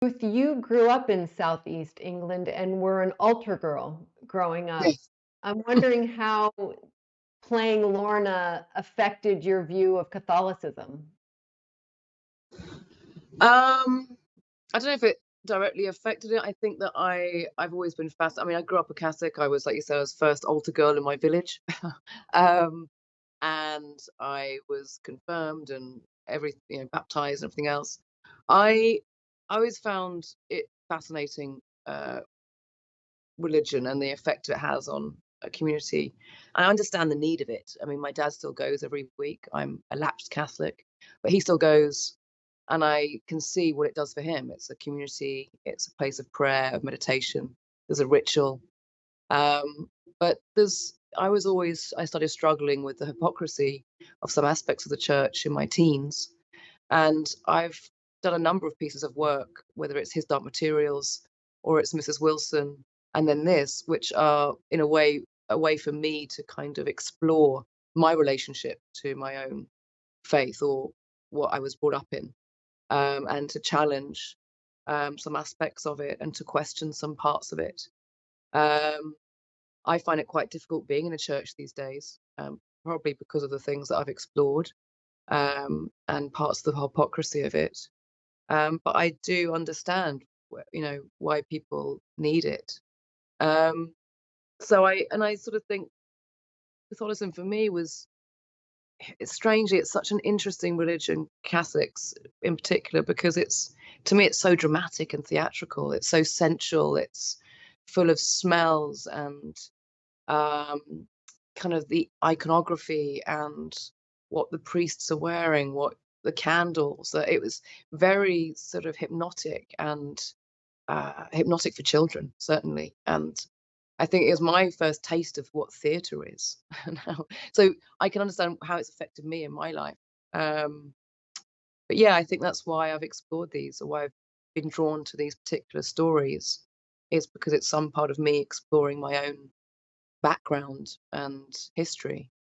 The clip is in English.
Ruth, you grew up in Southeast England and were an altar girl growing up. Yes. I'm wondering how playing Lorna affected your view of Catholicism. I don't know if it directly affected it. I think that I've always been fascinated. I mean, I grew up a Catholic. I was, like you said, I was first altar girl in my village. um, and I was confirmed and baptized and everything else. I I always found it fascinating, religion and the effect it has on a community. I understand the need of it. I mean, my dad still goes every week. I'm a lapsed Catholic, but he still goes, and I can see what it does for him. It's a community, it's a place of prayer, of meditation, there's a ritual. Um, but I started struggling with the hypocrisy of some aspects of the church in my teens. And I've done a number of pieces of work, whether it's His Dark Materials or it's Mrs. Wilson, and then this, which are in a way for me to kind of explore my relationship to my own faith or what I was brought up in, and to challenge some aspects of it and to question some parts of it. Um, I find it quite difficult being in a church these days, probably because of the things that I've explored, and parts of the hypocrisy of it. But I do understand, why people need it. Um, I sort of think Catholicism for me was strangely, it's such an interesting religion, Catholics in particular, because it's to me it's so dramatic and theatrical. It's so sensual. It's full of smells and um, kind of the iconography and what the priests are wearing, what the candles. It was very sort of hypnotic and hypnotic for children, certainly. And I think it was my first taste of what theatre is. Now, so I can understand how it's affected me in my life. Um, but yeah, I think that's why I've explored these, or why I've been drawn to these particular stories, is because it's some part of me exploring my own background and history.